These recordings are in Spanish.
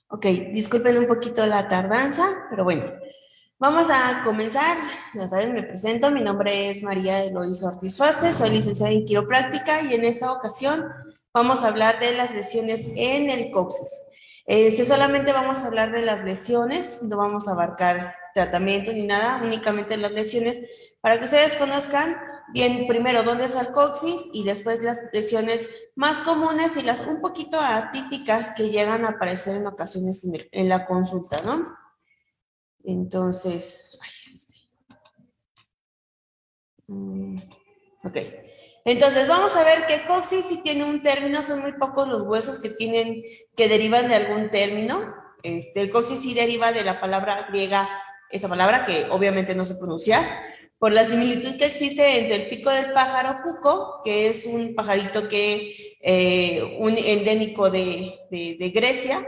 Ok, disculpen un poquito la tardanza, pero bueno, vamos a comenzar. Ya saben, me presento, mi nombre es María Eloísa Ortiz Fuste, soy licenciada en quiropráctica y en esta ocasión vamos a hablar de las lesiones en el coxis. Si solamente vamos a hablar de las lesiones, no vamos a abarcar tratamiento ni nada, únicamente las lesiones, para que ustedes conozcan bien primero dónde es el coxis y después las lesiones más comunes y las un poquito atípicas que llegan a aparecer en ocasiones en la consulta, ¿no? Entonces, ok. Entonces, vamos a ver que coxis sí tiene un término, son muy pocos los huesos que derivan de algún término. El coxis sí deriva de la palabra griega, esa palabra que obviamente no sé pronunciar, por la similitud que existe entre el pico del pájaro cuco, que es un pajarito un endémico de Grecia,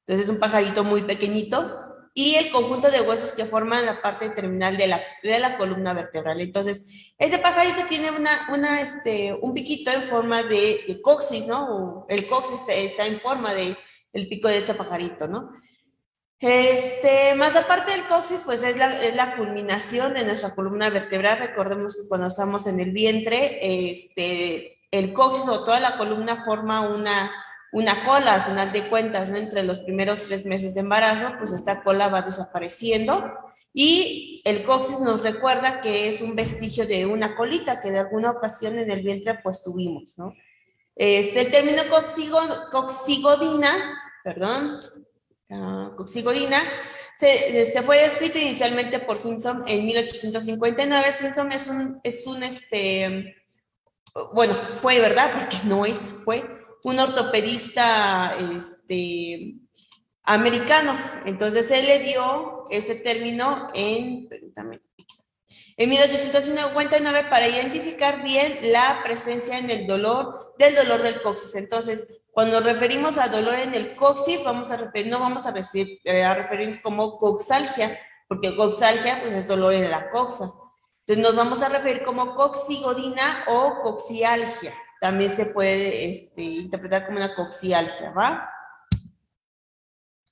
entonces es un pajarito muy pequeñito, y el conjunto de huesos que forman la parte terminal de la columna vertebral. Entonces, ese pajarito tiene un piquito en forma de coxis, ¿no? O el coxis está en forma del pico de este pajarito, ¿no? Más aparte del coxis, pues es la culminación de nuestra columna vertebral. Recordemos que cuando estamos en el vientre, el coxis o toda la columna forma una cola, al final de cuentas, ¿no? Entre los primeros 3 meses de embarazo, pues esta cola va desapareciendo y el coxis nos recuerda que es un vestigio de una colita que de alguna ocasión en el vientre pues tuvimos, ¿no? El término coxigodina, perdón, coxigodina, fue descrito inicialmente por Simpson en 1859. Simpson bueno, fue, ¿verdad? Porque no es, fue un ortopedista americano. Entonces él le dio ese término en 1859 para identificar bien la presencia en el dolor del coxis. Entonces, cuando nos referimos a dolor en el coxis, no vamos a referirnos como coxalgia, porque coxalgia pues, es dolor en la coxa. Entonces, nos vamos a referir como coxigodina o coxialgia. También se puede interpretar como una coxialgia, ¿va?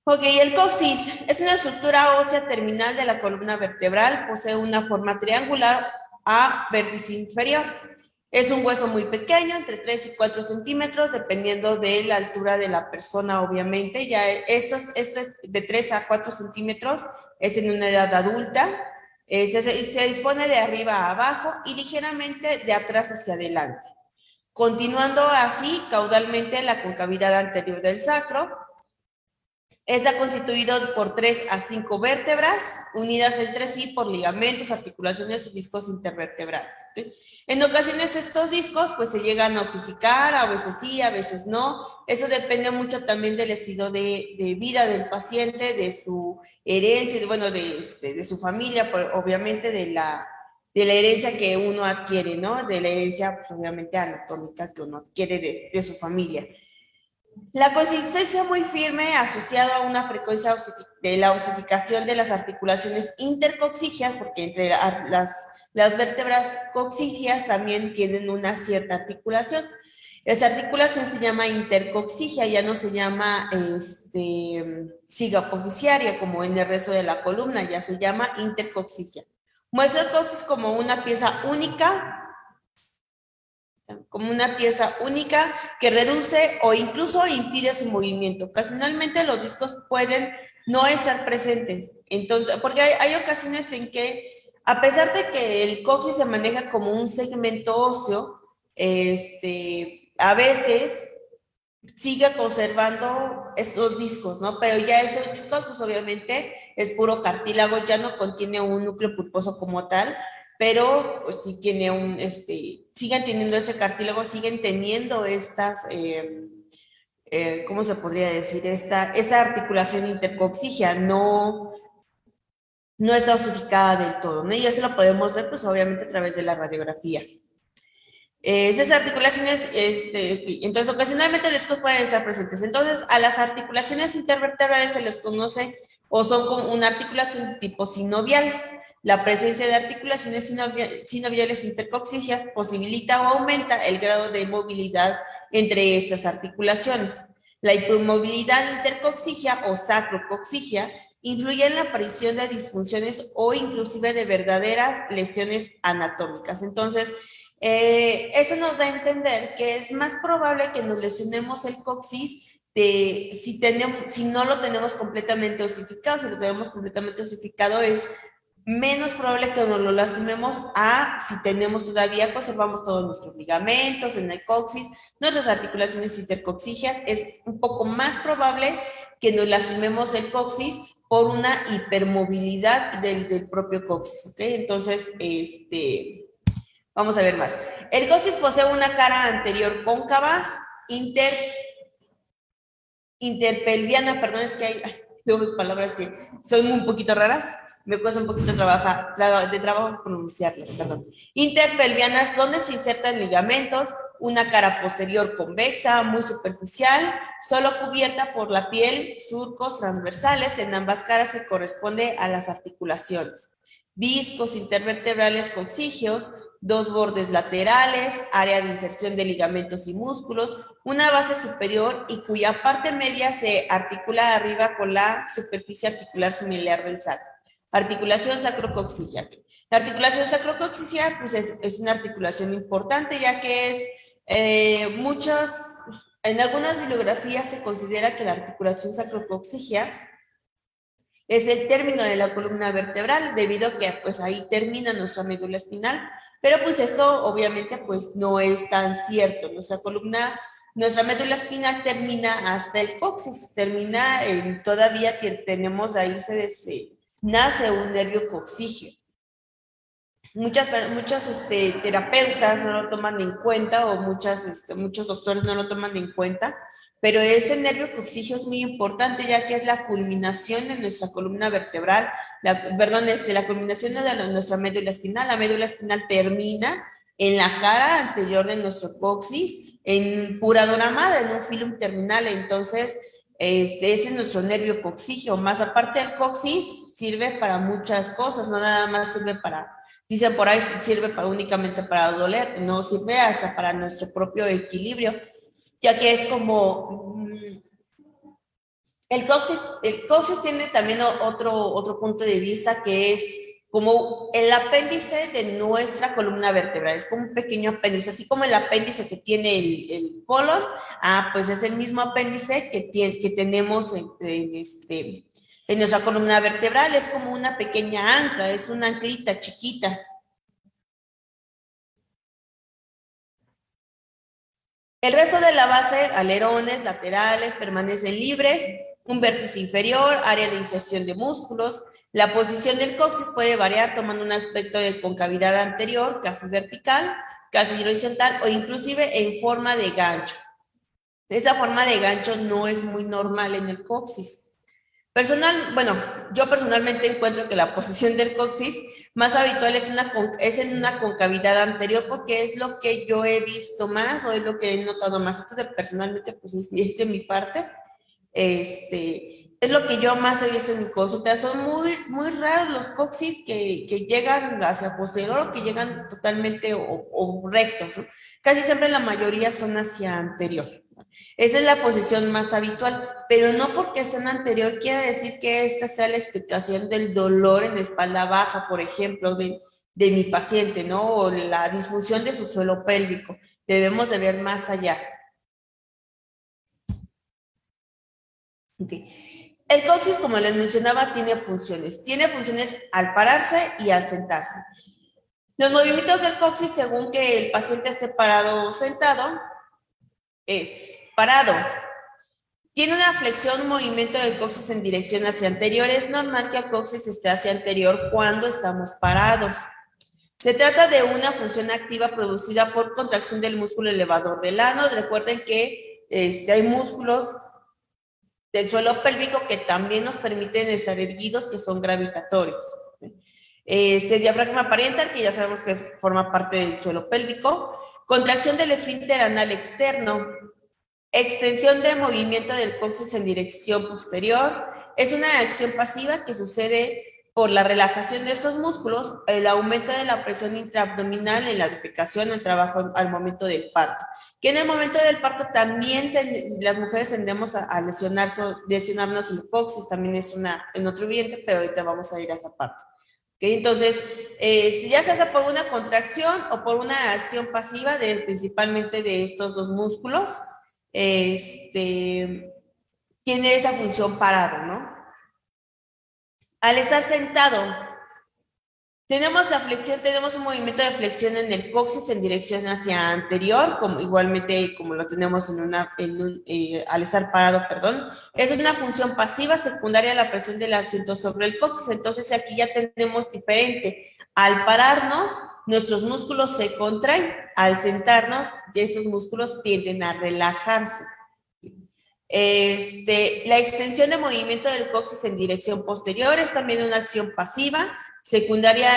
Ok, el coxis es una estructura ósea terminal de la columna vertebral, posee una forma triangular a vértice inferior. Es un hueso muy pequeño, entre 3 y 4 centímetros, dependiendo de la altura de la persona, obviamente. Ya estos de 3 a 4 centímetros es en una edad adulta. Se dispone de arriba a abajo y ligeramente de atrás hacia adelante. Continuando así, caudalmente la concavidad anterior del sacro. Está constituido por 3 a 5 vértebras, unidas entre sí por ligamentos, articulaciones y discos intervertebrales. ¿Sí? En ocasiones estos discos pues se llegan a osificar, a veces sí, a veces no. Eso depende mucho también del estilo de vida del paciente, de su herencia, bueno, de su familia, obviamente de la herencia que uno adquiere, ¿no? De la herencia, pues obviamente anatómica que uno adquiere de su familia. La consistencia muy firme asociada a una frecuencia de la osificación de las articulaciones intercoxígeas, porque entre las vértebras coxígeas también tienen una cierta articulación. Esa articulación se llama intercoxígea, ya no se llama cigapoficiaria como en el resto de la columna, ya se llama intercoxígea. Muestra el coxis como una pieza única que reduce o incluso impide su movimiento. Ocasionalmente los discos pueden no estar presentes, entonces, porque hay ocasiones en que, a pesar de que el coxis se maneja como un segmento óseo, a veces sigue conservando estos discos, ¿no? Pero ya esos discos, pues obviamente es puro cartílago, ya no contiene un núcleo pulposo como tal, pero pues sí tiene siguen teniendo ese cartílago, siguen teniendo estas, ¿cómo se podría decir? Esta articulación intercoxígea no está osificada del todo, ¿no? Y eso lo podemos ver, pues obviamente a través de la radiografía. Esas articulaciones, entonces ocasionalmente los discos pueden estar presentes. Entonces, a las articulaciones intervertebrales se les conoce o son con una articulación tipo sinovial. La presencia de articulaciones sinoviales intercoxígeas posibilita o aumenta el grado de movilidad entre estas articulaciones. La hipomovilidad intercoxigia o sacrocoxigia influye en la aparición de disfunciones o inclusive de verdaderas lesiones anatómicas. Entonces, eso nos da a entender que es más probable que nos lesionemos el coxis si no lo tenemos completamente osificado. Si lo tenemos completamente osificado, es menos probable que nos lo lastimemos a si tenemos todavía, conservamos todos nuestros ligamentos en el coxis, nuestras articulaciones intercoxigias. Es un poco más probable que nos lastimemos el coxis por una hipermovilidad del propio coxis, ¿ok? Entonces, vamos a ver más. El coxis posee una cara anterior cóncava, interpelviana, perdón, es que hay palabras que son un poquito raras, me cuesta un poquito de trabajo pronunciarlas, perdón. Interpelvianas, donde se insertan ligamentos, una cara posterior convexa, muy superficial, solo cubierta por la piel, surcos transversales en ambas caras que corresponde a las articulaciones. Discos intervertebrales coxigios, dos bordes laterales, área de inserción de ligamentos y músculos, una base superior y cuya parte media se articula arriba con la superficie articular similar del sacro. Articulación sacrocoxigia. La articulación sacrocoxigia pues es una articulación importante, ya que es en algunas bibliografías se considera que la articulación sacrocoxigia es el término de la columna vertebral, debido a que pues ahí termina nuestra médula espinal, pero pues esto obviamente pues no es tan cierto. Nuestra médula espinal termina hasta el coxis, todavía tenemos ahí, nace un nervio coxígeo. Muchos terapeutas no lo toman en cuenta, o muchos doctores no lo toman en cuenta, pero ese nervio coxígeo es muy importante, ya que es la culminación de nuestra columna vertebral, la culminación de nuestra médula espinal. La médula espinal termina en la cara anterior de nuestro coxis, en pura dura madre, en un filum terminal. Entonces, ese es nuestro nervio coxígeo. Más aparte del coxis, sirve para muchas cosas, no nada más sirve para... Dicen por ahí, sirve únicamente para doler, no sirve hasta para nuestro propio equilibrio, ya que es como... El coxis tiene también otro punto de vista, que es como el apéndice de nuestra columna vertebral. Es como un pequeño apéndice, así como el apéndice que tiene el colon, pues es el mismo apéndice que tenemos en nuestra columna vertebral. Es como una pequeña ancla, es una anclita chiquita. El resto de la base, alerones, laterales, permanecen libres. Un vértice inferior, área de inserción de músculos. La posición del coxis puede variar tomando un aspecto de concavidad anterior, casi vertical, casi horizontal, o inclusive en forma de gancho. Esa forma de gancho no es muy normal en el coxis. Yo personalmente encuentro que la posición del coxis más habitual es en una concavidad anterior, porque es lo que yo he visto más, o es lo que he notado más. Esto personalmente pues es de mi parte. Es lo que yo más he visto en mi consulta. Son muy, muy raros los coxis que llegan hacia posterior, o que llegan totalmente o rectos, ¿no? Casi siempre la mayoría son hacia anterior. Esa es la posición más habitual, pero no porque sean anterior quiere decir que esta sea la explicación del dolor en la espalda baja, por ejemplo, de mi paciente, ¿no? O la disfunción de su suelo pélvico. Debemos de ver más allá. Okay. El coxis, como les mencionaba, tiene funciones. Tiene funciones al pararse y al sentarse. Los movimientos del coxis, según que el paciente esté parado o sentado, es parado. Tiene una flexión, un movimiento del coxis en dirección hacia anterior. Es normal que el coxis esté hacia anterior cuando estamos parados. Se trata de una función activa producida por contracción del músculo elevador del ano. Recuerden que hay músculos del suelo pélvico que también nos permiten estar erguidos, que son gravitatorios. Diafragma parental, que ya sabemos que forma parte del suelo pélvico. Contracción del esfínter anal externo. Extensión de movimiento del coxis en dirección posterior. Es una acción pasiva que sucede por la relajación de estos músculos, el aumento de la presión intraabdominal en la defecación, el trabajo al momento del parto. Que en el momento del parto también las mujeres tendemos a lesionarnos el coxis, también es en otro vientre, pero ahorita vamos a ir a esa parte. ¿Okay? Entonces, ya sea por una contracción o por una acción pasiva, principalmente de estos dos músculos, tiene esa función parado, ¿no? Al estar sentado, tenemos la flexión, tenemos un movimiento de flexión en el coxis en dirección hacia anterior, igualmente como lo tenemos al estar parado, perdón. Es una función pasiva secundaria a la presión del asiento sobre el coxis. Entonces aquí ya tenemos diferente. Al pararnos, nuestros músculos se contraen. Al sentarnos, estos músculos tienden a relajarse. La extensión de movimiento del coxis en dirección posterior es también una acción pasiva, secundaria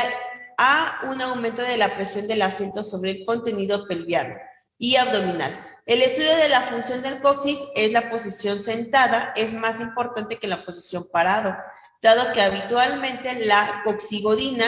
a un aumento de la presión del asiento sobre el contenido pelviano y abdominal. El estudio de la función del coxis es la posición sentada, es más importante que la posición parado, dado que habitualmente la coxigodina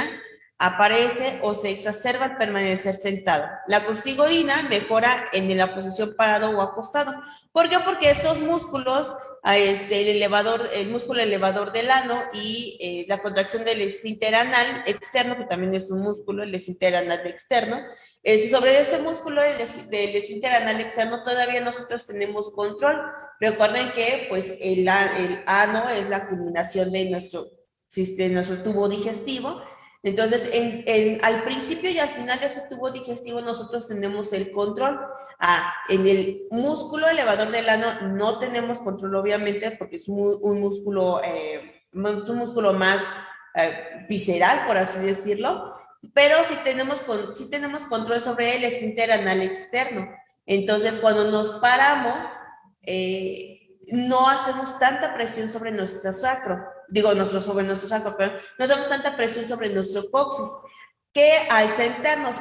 aparece o se exacerba al permanecer sentado. La coxigodina mejora en la posición parado o acostado. ¿Por qué? Porque estos músculos, el músculo elevador del ano y la contracción del esfínter anal externo, que también es un músculo, el esfínter anal externo, sobre ese músculo del esfínter anal externo todavía nosotros tenemos control. Recuerden que pues, el ano es la culminación de nuestro tubo digestivo. Entonces, al principio y al final de ese tubo digestivo nosotros tenemos el control. En el músculo elevador del ano no tenemos control, obviamente, porque es un músculo más visceral, por así decirlo, pero sí tenemos control sobre el esfínter anal externo. Entonces, cuando nos paramos, no hacemos tanta presión sobre nuestro sacro, sobre nuestro sacro, pero no hacemos tanta presión sobre nuestro coxis, que al sentarnos,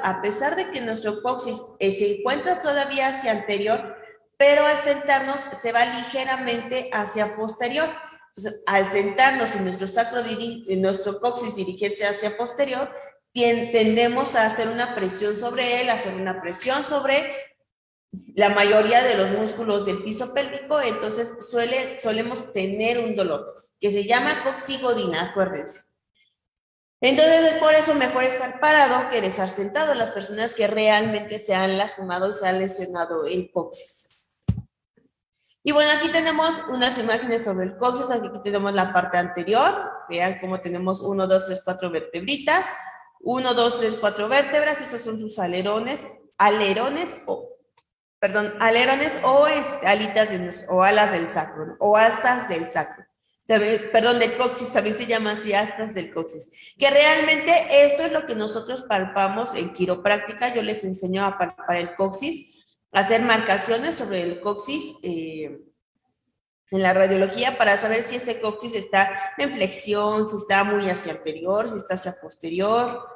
a pesar de que nuestro coxis se encuentra todavía hacia anterior, pero al sentarnos se va ligeramente hacia posterior. Entonces, al sentarnos y nuestro coxis dirigirse hacia posterior, tendemos a hacer una presión sobre él, sobre la mayoría de los músculos del piso pélvico, entonces solemos tener un dolor que se llama coxigodina, acuérdense. Entonces es por eso mejor estar parado que estar sentado, las personas que realmente se han lastimado y se han lesionado el coxis. Y bueno, aquí tenemos unas imágenes sobre el coxis, aquí tenemos la parte anterior, vean cómo tenemos 1, 2, 3, 4 vertebritas, 1, 2, 3, 4 vértebras, estos son sus alerones o alitas o alas del sacro, o astas del sacro. Del coxis, también se llama así, astas del coxis. Que realmente esto es lo que nosotros palpamos en quiropráctica. Yo les enseño a palpar el coxis, a hacer marcaciones sobre el coxis en la radiología para saber si este coxis está en flexión, si está muy hacia anterior, si está hacia posterior.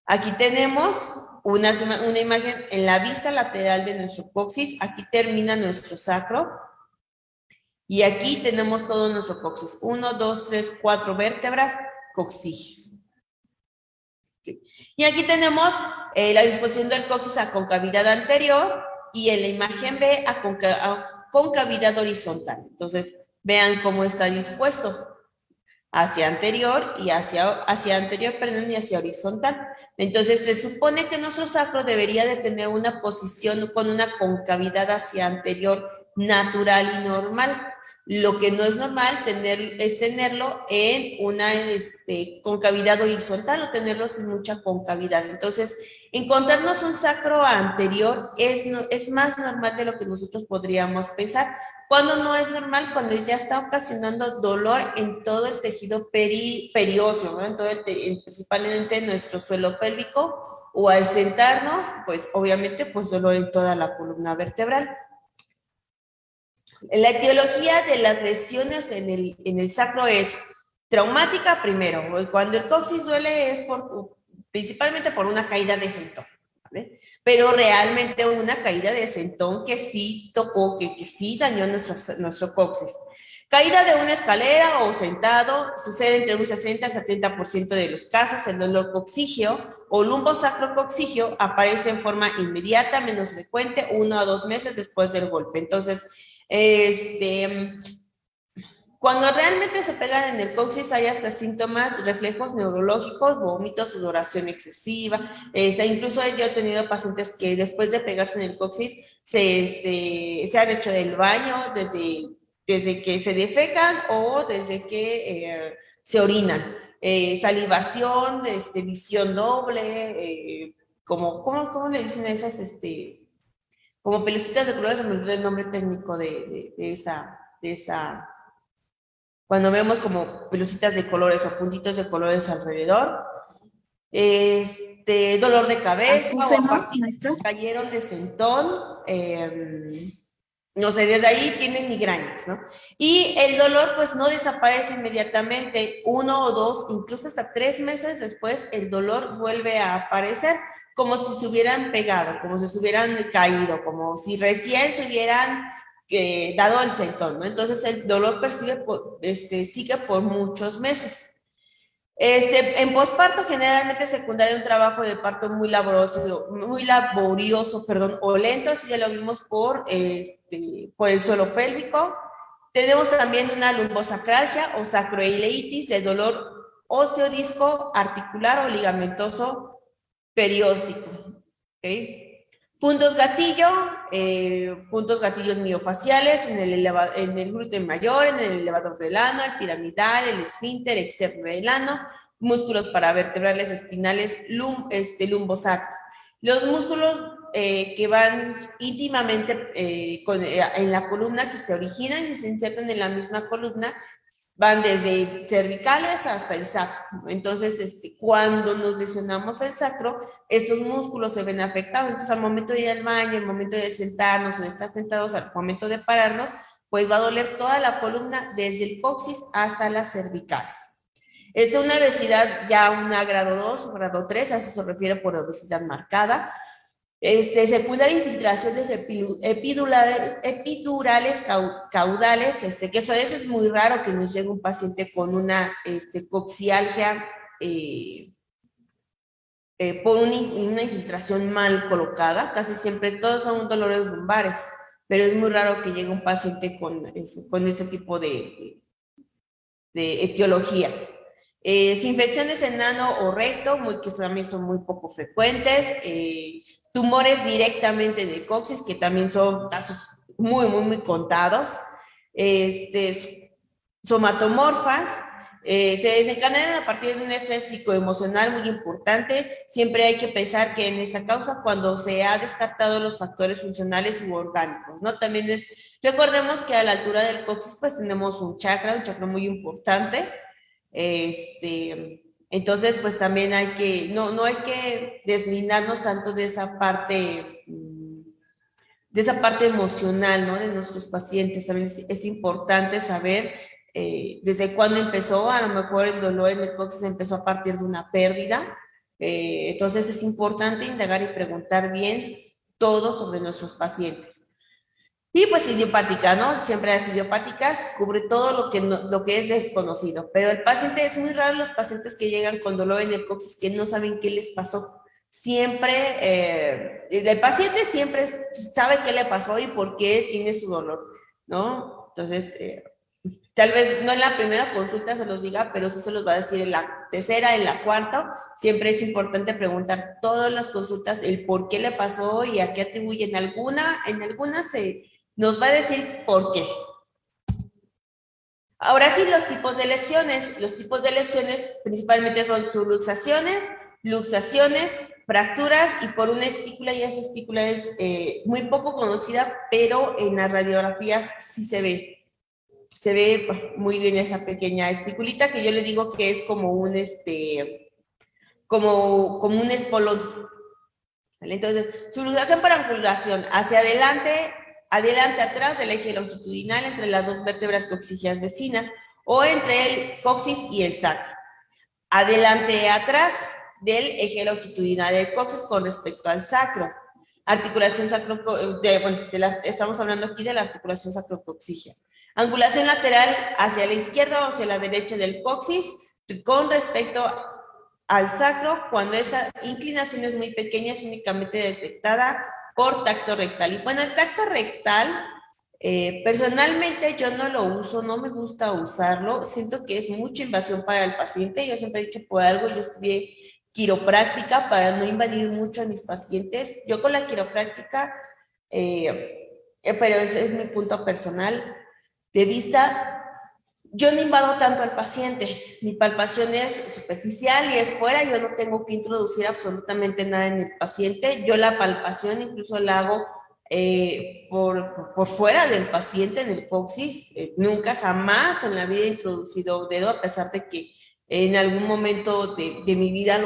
Aquí tenemos una imagen en la vista lateral de nuestro coxis. Aquí termina nuestro sacro. Y aquí tenemos todo nuestro coxis. 1, 2, 3, 4 vértebras coxígeas. Okay. Y aquí tenemos la disposición del coxis a concavidad anterior y en la imagen B a concavidad horizontal. Entonces, vean cómo está dispuesto. Hacia anterior y hacia horizontal. Entonces, se supone que nuestro sacro debería de tener una posición con una concavidad hacia anterior natural y normal. Lo que no es normal es tenerlo en una concavidad horizontal o tenerlo sin mucha concavidad. Entonces, encontrarnos un sacro anterior es más normal de lo que nosotros podríamos pensar. Cuando no es normal, cuando ya está ocasionando dolor en todo el tejido perióseo, ¿no? Principalmente en nuestro suelo pélvico, o al sentarnos, pues obviamente pues dolor en toda la columna vertebral. La etiología de las lesiones en el sacro es traumática primero. Cuando el coxis duele es principalmente por una caída de sentón, ¿vale? Pero realmente una caída de sentón que sí tocó, que sí dañó nuestro coxis. Caída de una escalera o sentado sucede entre un 60 a 70% de los casos. El dolor coxígeo o lumbosacrocoxígeo aparece en forma inmediata, menos frecuente, 1 a 2 meses después del golpe. Entonces, cuando realmente se pegan en el coxis hay hasta síntomas, reflejos neurológicos, vómitos, sudoración excesiva. Incluso yo he tenido pacientes que después de pegarse en el coxis se han hecho del baño desde que se defecan o desde que se orinan. Salivación, visión doble, ¿cómo le dicen a esas, como pelucitas de colores? Se me olvidó el nombre técnico de esa, cuando vemos como pelucitas de colores o puntitos de colores alrededor. Dolor de cabeza, cayeron de sentón, no sé, desde ahí tienen migrañas, ¿no? Y el dolor pues no desaparece inmediatamente, 1 o 2, incluso hasta 3 meses después el dolor vuelve a aparecer, como si se hubieran pegado, como si se hubieran caído, como si recién se hubieran dado el sentón, ¿no? Entonces el dolor sigue por muchos meses. En posparto generalmente secundaria un trabajo de parto muy laborioso, o lento, así ya lo vimos por el suelo pélvico. Tenemos también una lumbosacralgia o sacroileitis de dolor óseo, disco, articular o ligamentoso perióstico. ¿Okay? Puntos gatillos miofaciales en el glúteo mayor, en el elevador del ano, el piramidal, el esfínter externo del ano, músculos paravertebrales espinales, lumbosacros. Los músculos que van íntimamente en la columna, que se originan y se insertan en la misma columna, van desde cervicales hasta el sacro. Entonces, cuando nos lesionamos el sacro, estos músculos se ven afectados. Entonces, al momento de ir al baño, al momento de sentarnos, o de estar sentados, al momento de pararnos, pues va a doler toda la columna, desde el coxis hasta las cervicales. Una obesidad ya una grado 2 o grado 3, a eso se refiere por obesidad marcada. Secundaria infiltraciones epidurales caudales, que eso es muy raro que nos llegue un paciente con una coxialgia por una infiltración mal colocada. Casi siempre todos son dolores lumbares, pero es muy raro que llegue un paciente con ese tipo de etiología. Infecciones en ano o recto, que también son muy poco frecuentes. Tumores directamente en el coxis, que también son casos muy, muy, muy contados. Somatomorfas, se desencadenan a partir de un estrés psicoemocional muy importante. Siempre hay que pensar que en esta causa cuando se ha descartado los factores funcionales u orgánicos, ¿no? También recordemos que a la altura del coxis pues tenemos un chakra muy importante. Entonces, pues también hay que, no hay que deslindarnos tanto de esa parte emocional, ¿no? De nuestros pacientes. También es importante saber desde cuándo empezó. A lo mejor el dolor en el coxis empezó a partir de una pérdida. Entonces es importante indagar y preguntar bien todo sobre nuestros pacientes. Y pues idiopática, ¿no? Siempre las idiopáticas cubre todo lo que es desconocido, pero el paciente, es muy raro los pacientes que llegan con dolor en el coxis que no saben qué les pasó. Siempre, el paciente siempre sabe qué le pasó y por qué tiene su dolor, ¿no? Entonces, tal vez no en la primera consulta se los diga, pero sí se los va a decir en la tercera, en la cuarta. Siempre es importante preguntar todas las consultas el por qué le pasó y a qué atribuyen. En algunas nos va a decir por qué. Ahora sí, los tipos de lesiones. Los tipos de lesiones principalmente son subluxaciones, luxaciones, fracturas y por una espícula, y esa espícula es muy poco conocida, pero en las radiografías sí se ve. Se ve muy bien esa pequeña espiculita que yo le digo que es como un como un espolón. ¿Vale? Entonces, subluxación por angulación hacia adelante, atrás del eje longitudinal entre las dos vértebras coxígeas vecinas o entre el coxis y el sacro. Adelante, atrás del eje longitudinal del coxis con respecto al sacro. Articulación estamos hablando aquí de la articulación sacrocoxígea. Angulación lateral hacia la izquierda o hacia la derecha del coxis con respecto al sacro, cuando esa inclinación es muy pequeña, es únicamente detectada por tacto rectal. Y bueno, el tacto rectal, personalmente yo no lo uso, no me gusta usarlo, siento que es mucha invasión para el paciente. Yo siempre he dicho, por algo yo estudié quiropráctica para no invadir mucho a mis pacientes. Yo con la quiropráctica, pero ese es mi punto personal de vista, yo no invado tanto al paciente, mi palpación es superficial y es fuera, yo no tengo que introducir absolutamente nada en el paciente, yo la palpación incluso la hago por fuera del paciente, en el coxis, nunca jamás en la vida he introducido dedo, a pesar de que en algún momento de mi vida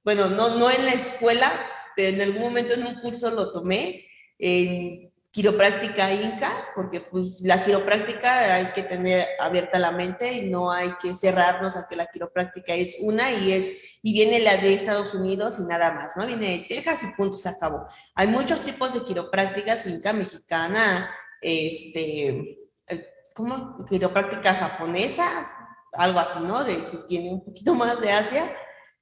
bueno, no en la escuela, pero en algún momento en un curso lo tomé, en quiropráctica Inca, porque pues la quiropráctica hay que tener abierta la mente y no hay que cerrarnos a que la quiropráctica es una y viene la de Estados Unidos y nada más, ¿no? Viene de Texas y punto, se acabó. Hay muchos tipos de quiroprácticas, Inca, mexicana, ¿cómo? Quiropráctica japonesa, algo así, ¿no? Que viene un poquito más de Asia.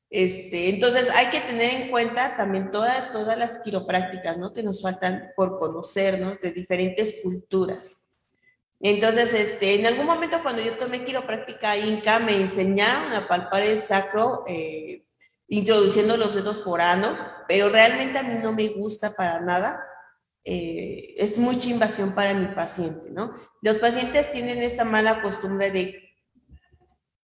Entonces hay que tener en cuenta también todas las quiroprácticas, ¿no? Que nos faltan por conocer, ¿no? De diferentes culturas. Entonces, en algún momento cuando yo tomé quiropráctica Inca, me enseñaron a palpar el sacro, introduciendo los dedos por ano, pero realmente a mí no me gusta para nada. Es mucha invasión para mi paciente, ¿no? Los pacientes tienen esta mala costumbre de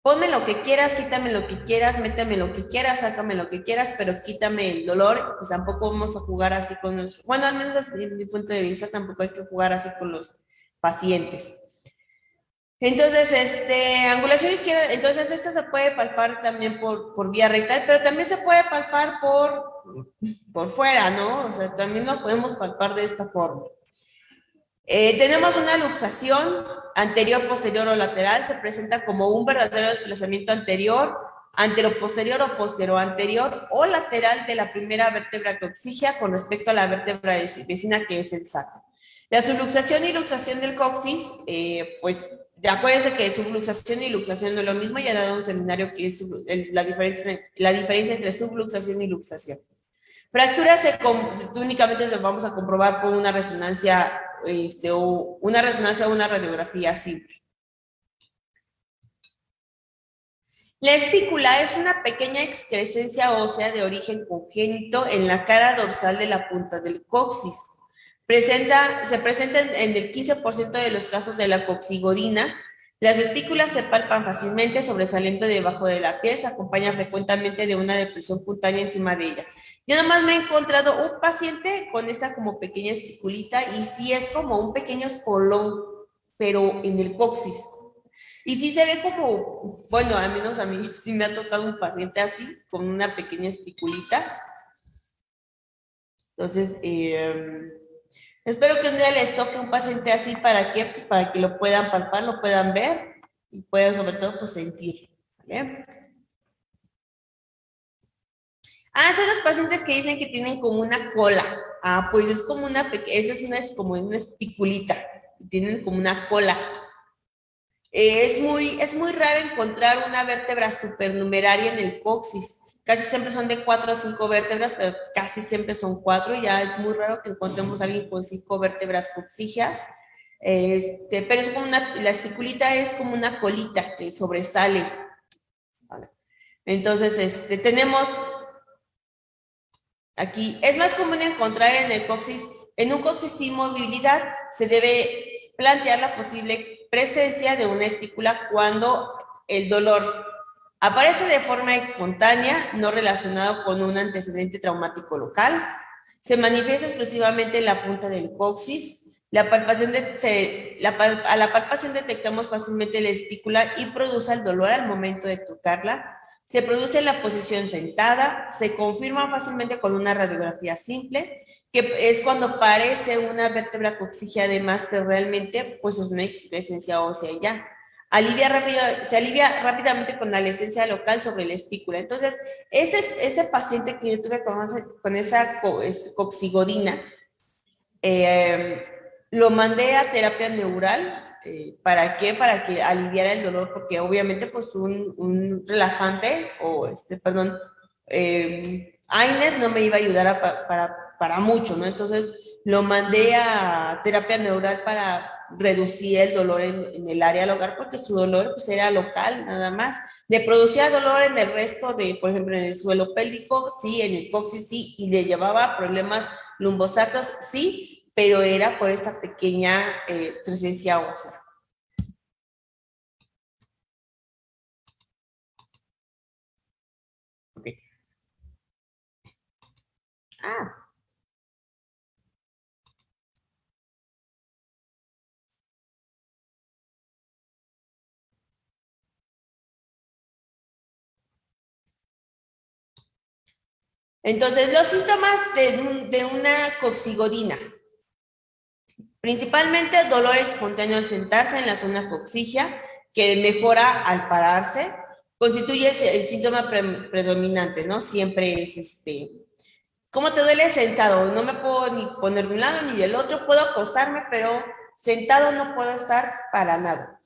ponme lo que quieras, quítame lo que quieras, méteme lo que quieras, sácame lo que quieras, pero quítame el dolor. Pues tampoco vamos a jugar así con los, bueno, al menos desde mi punto de vista, tampoco hay que jugar así con los pacientes. Entonces, angulación izquierda, entonces esta se puede palpar también por vía rectal, pero también se puede palpar por fuera, ¿no? O sea, también lo podemos palpar de esta forma. Tenemos una luxación anterior, posterior o lateral, se presenta como un verdadero desplazamiento anterior, anteroposterior o posterior-anterior o lateral de la primera vértebra coxígea con respecto a la vértebra vecina, que es el sacro. La subluxación y luxación del coxis, pues ya acuérdense que subluxación y luxación no es lo mismo, ya he dado un seminario que es la diferencia entre subluxación y luxación. Fracturas únicamente las vamos a comprobar por una resonancia o una radiografía simple. La espícula es una pequeña excrescencia ósea de origen congénito en la cara dorsal de la punta del coxis. Se presenta en el 15% de los casos de la coxigodina. Las espículas se palpan fácilmente, sobresaliendo debajo de la piel, se acompaña frecuentemente de una depresión cutánea encima de ella. Yo nomás me he encontrado un paciente con esta como pequeña espiculita y sí es como un pequeño espolón, pero en el coxis. Y sí se ve como, bueno, al menos a mí sí me ha tocado un paciente así, con una pequeña espiculita. Entonces, espero que un día les toque un paciente así para que lo puedan palpar, lo puedan ver y puedan sobre todo pues sentir, ¿vale? Son los pacientes que dicen que tienen como una cola. Pues es como esa es como una espiculita, tienen como una cola. Es muy raro encontrar una vértebra supernumeraria en el coxis. Casi siempre son de 4 a 5 vértebras, pero casi siempre son 4. Ya es muy raro que encontremos a alguien con 5 vértebras coxígeas. Pero es como la espiculita es como una colita que sobresale. ¿Vale? Entonces, tenemos aquí, es más común encontrar en un coxis sin movilidad, se debe plantear la posible presencia de una espícula cuando el dolor aparece de forma espontánea, no relacionado con un antecedente traumático local, se manifiesta exclusivamente en la punta del coxis, a la palpación detectamos fácilmente la espícula y produce el dolor al momento de tocarla. Se produce en la posición sentada, se confirma fácilmente con una radiografía simple, que es cuando parece una vértebra coxígea además, pero realmente pues es una excrescencia ósea ya. Se alivia rápidamente con la anestesia local sobre la espícula. Entonces, ese paciente que yo tuve con esa coxigodina, lo mandé a terapia neural, ¿Para qué? Para que aliviara el dolor, porque obviamente pues un relajante, o perdón, AINES no me iba a ayudar para mucho, ¿no? Entonces lo mandé a terapia neural para reducir el dolor en el área del hogar, porque su dolor pues era local nada más. Le producía dolor en el resto de, por ejemplo, en el suelo pélvico, sí, en el coxis, sí, y le llevaba problemas lumbosacros, sí, pero era por esta pequeña presencia ósea. Okay. Ah, entonces los síntomas de una coxigodina. Principalmente dolor espontáneo al sentarse en la zona coxigia, que mejora al pararse, constituye el síntoma predominante, ¿no? Siempre es ¿cómo te duele sentado? No me puedo ni poner de un lado ni del otro, puedo acostarme, pero sentado no puedo estar para nada.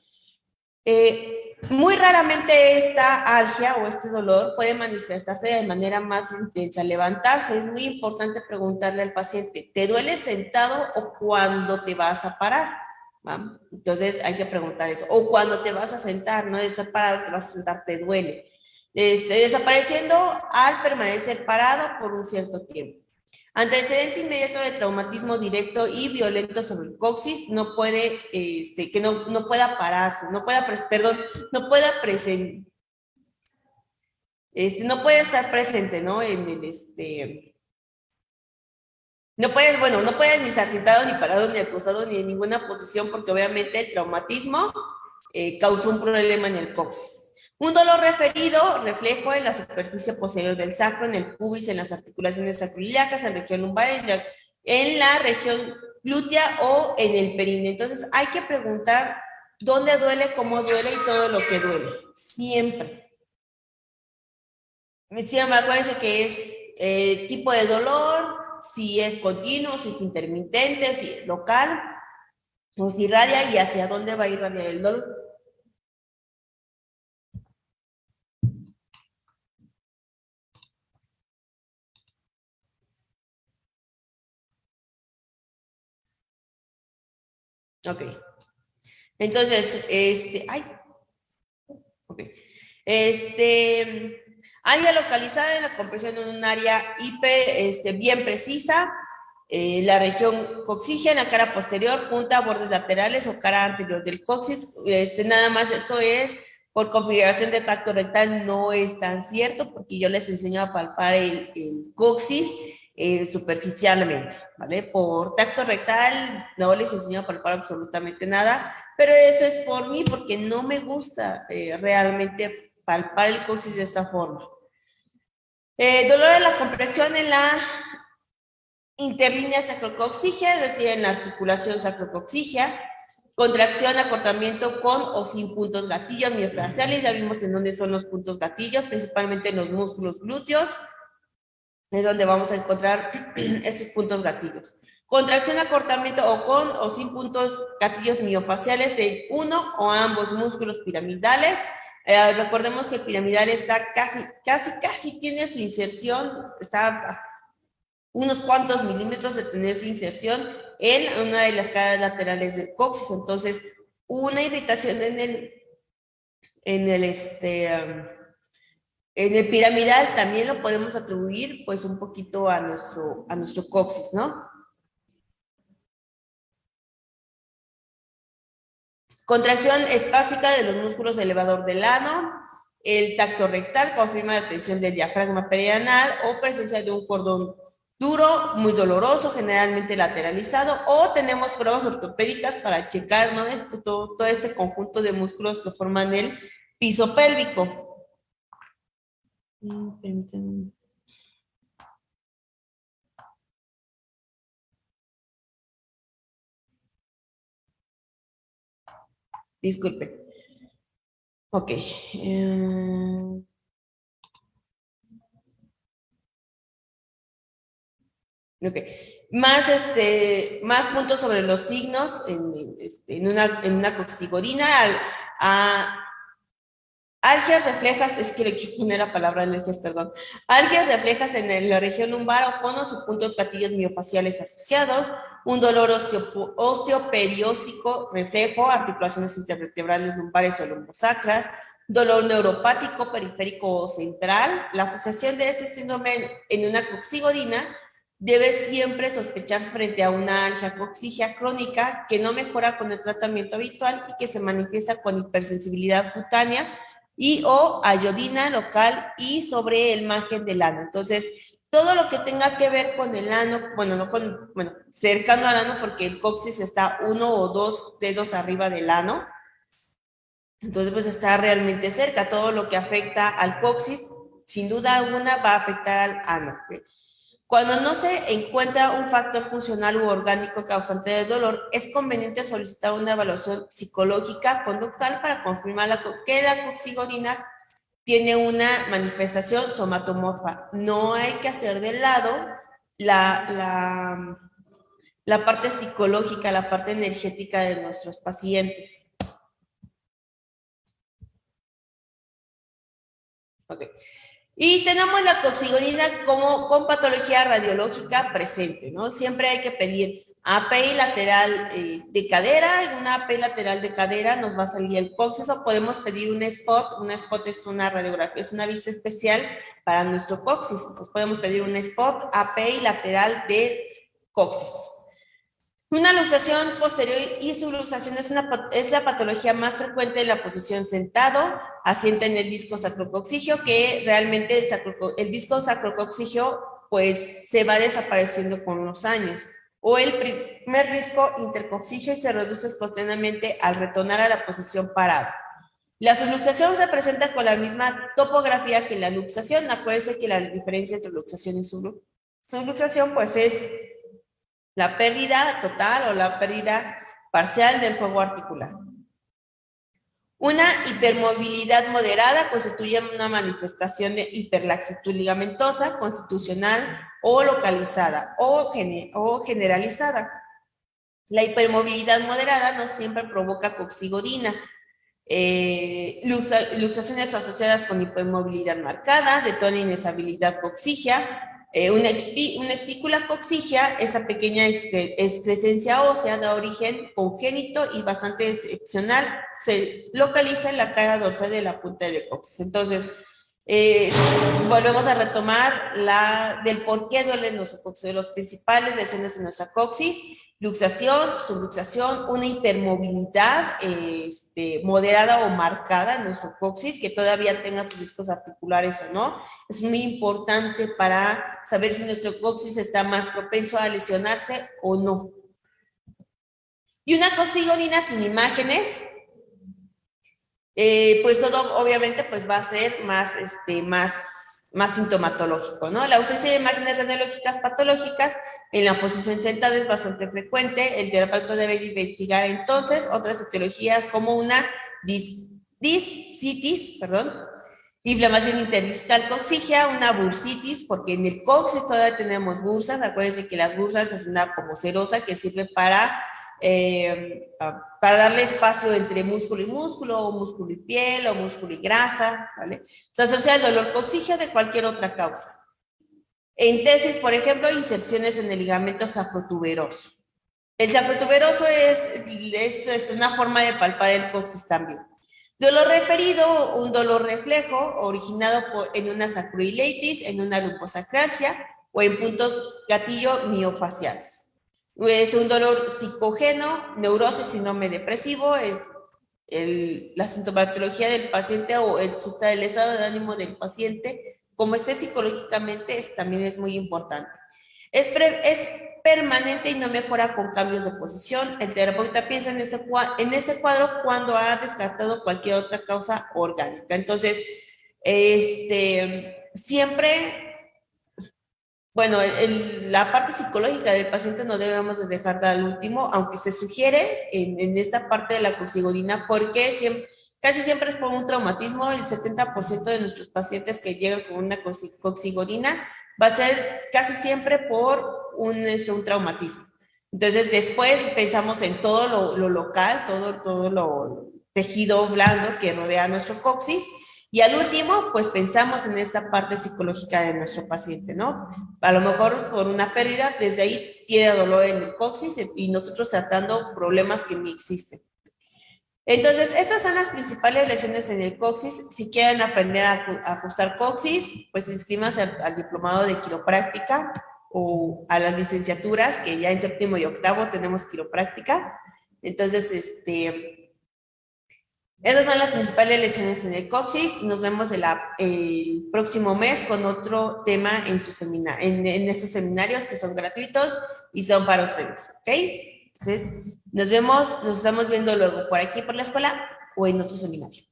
Muy raramente esta algia o este dolor puede manifestarse de manera más intensa al levantarse. Es muy importante preguntarle al paciente, ¿te duele sentado o cuando te vas a parar? ¿Va? Entonces hay que preguntar eso. O cuando te vas a sentar, no de estar parado, te vas a sentar, te duele. Desapareciendo al permanecer parado por un cierto tiempo. Antecedente inmediato de traumatismo directo y violento sobre el coxis, no puede, que no pueda pararse, no pueda, perdón, no pueda no puede estar presente, ¿no? En el, no puedes, bueno, no puedes ni estar sentado, ni parado, ni acostado, ni en ninguna posición, porque obviamente el traumatismo causó un problema en el coxis. Un dolor referido, reflejo en la superficie posterior del sacro, en el pubis, en las articulaciones sacroiliacas, en la región lumbar, en la región glútea o en el períneo. Entonces hay que preguntar dónde duele, cómo duele y todo lo que duele. Siempre. Siempre acuérdense que es tipo de dolor, si es continuo, si es intermitente, si es local, o si irradia y hacia dónde va a irradiar el dolor. Ok. Entonces, ok. Área localizada en la compresión en un área hiper, bien precisa, la región coxígea en la cara posterior, punta, bordes laterales o cara anterior del coxis. Nada más esto es por configuración de tacto rectal, no es tan cierto porque yo les enseño a palpar el coxis superficialmente, ¿vale? Por tacto rectal no les enseño a palpar absolutamente nada, pero eso es por mí porque no me gusta realmente palpar el coxis de esta forma. Dolor en la compresión en la interlínea sacrocoxígea, es decir, en la articulación sacrocoxígea, contracción, acortamiento con o sin puntos gatillos miofasciales, ya vimos en dónde son los puntos gatillos, principalmente en los músculos glúteos, es donde vamos a encontrar esos puntos gatillos. Contracción, acortamiento o con o sin puntos gatillos miofasciales de uno o ambos músculos piramidales. Recordemos que el piramidal está casi tiene su inserción, está unos cuantos milímetros de tener su inserción en una de las caras laterales del coxis. Entonces, una irritación en el piramidal también lo podemos atribuir pues un poquito a nuestro coxis, ¿no? Contracción espástica de los músculos elevador del ano, el tacto rectal confirma la tensión del diafragma perianal o presencia de un cordón duro, muy doloroso, generalmente lateralizado, o tenemos pruebas ortopédicas para checar, ¿no? Todo este conjunto de músculos que forman el piso pélvico. Disculpe. Ok. Ok. más puntos sobre los signos en una coxigodina. Algias reflejas, es que le quiero poner la palabra alergias, perdón. Algias reflejas en la región lumbar o conos y puntos gatillos miofaciales asociados, un dolor osteoperióstico reflejo, articulaciones intervertebrales lumbares o lumbosacras, dolor neuropático periférico o central. La asociación de este síndrome en una coxigodina debe siempre sospechar frente a una algia coxígea crónica que no mejora con el tratamiento habitual y que se manifiesta con hipersensibilidad cutánea y o ayodina local y sobre el margen del ano. Entonces, todo lo que tenga que ver con el ano, cercano al ano, porque el coxis está 1 o 2 dedos arriba del ano, entonces pues está realmente cerca. Todo lo que afecta al coxis, sin duda alguna, va a afectar al ano. ¿Okay? Cuando no se encuentra un factor funcional u orgánico causante del dolor, es conveniente solicitar una evaluación psicológica conductual para confirmar que la coxigodina tiene una manifestación somatomorfa. No hay que hacer de lado la parte psicológica, la parte energética de nuestros pacientes. Okay. Y tenemos la coxigodina con patología radiológica presente, ¿no? Siempre hay que pedir API lateral de cadera. En una API lateral de cadera nos va a salir el coxis, o podemos pedir un spot. Un spot es una radiografía, es una vista especial para nuestro coxis. Entonces podemos pedir un spot API lateral de coxis. Una luxación posterior y subluxación es la patología más frecuente en la posición sentado, asienta en el disco sacrocoxígeo, que realmente el disco sacrocoxígeo pues se va desapareciendo con los años, o el primer disco intercoxígeo, y se reduce espontáneamente al retornar a la posición parada. La subluxación se presenta con la misma topografía que la luxación. Acuérdense que la diferencia entre luxación y subluxación pues es la pérdida total o la pérdida parcial del juego articular. Una hipermovilidad moderada constituye una manifestación de hiperlaxitud ligamentosa, constitucional o localizada o generalizada. La hipermovilidad moderada no siempre provoca coxigodina. Luxaciones asociadas con hipermovilidad marcada, detona inestabilidad coxígea. Una espícula coxígea, esa pequeña excrescencia ósea de origen congénito y bastante excepcional, se localiza en la cara dorsal de la punta del coxis. Entonces, volvemos a retomar del por qué duelen los coxis, de los principales lesiones en nuestra coxis: luxación, subluxación, una hipermovilidad moderada o marcada en nuestro coxis, que todavía tenga sus discos articulares o no. Es muy importante para saber si nuestro coxis está más propenso a lesionarse o no. Y una coxigodina sin imágenes, pues todo obviamente pues va a ser más sintomatológico, ¿no? La ausencia de imágenes radiológicas patológicas en la posición sentada es bastante frecuente. El terapeuta debe investigar entonces otras etiologías como una discitis, inflamación interdiscal coxígea, una bursitis, porque en el coxis todavía tenemos bursas. Acuérdense que las bursas es una como serosa que sirve para darle espacio entre músculo y músculo, o músculo y piel, o músculo y grasa, ¿vale? Se asocia al dolor coxígeo de cualquier otra causa. En tesis, por ejemplo, inserciones en el ligamento sacrotuberoso. El sacrotuberoso es una forma de palpar el coxis también. Dolor referido, un dolor reflejo originado en una sacroileitis, en una lumbosacralgia o en puntos gatillo miofaciales. Es un dolor psicógeno, neurosis, síndrome depresivo, es la sintomatología del paciente o el estado de ánimo del paciente, como esté psicológicamente, también es muy importante. Es permanente y no mejora con cambios de posición. El terapeuta piensa en este cuadro cuando ha descartado cualquier otra causa orgánica. Entonces, siempre... Bueno, la parte psicológica del paciente no debemos de dejarla al último, aunque se sugiere en esta parte de la coxigodina, porque Casi siempre es por un traumatismo. El 70% de nuestros pacientes que llegan con una coxigodina va a ser casi siempre por un traumatismo. Entonces, después pensamos en todo lo local, todo lo tejido blando que rodea nuestro coxis. Y al último, pues pensamos en esta parte psicológica de nuestro paciente, ¿no? A lo mejor por una pérdida, desde ahí tiene dolor en el coxis y nosotros tratando problemas que ni existen. Entonces, estas son las principales lesiones en el coxis. Si quieren aprender a ajustar coxis, pues inscríbanse al diplomado de quiropráctica o a las licenciaturas, que ya en séptimo y octavo tenemos quiropráctica. Entonces, esas son las principales lesiones en el coxis. Nos vemos el próximo mes con otro tema en estos seminarios que son gratuitos y son para ustedes, ¿ok? Entonces, nos estamos viendo luego por aquí por la escuela o en otro seminario.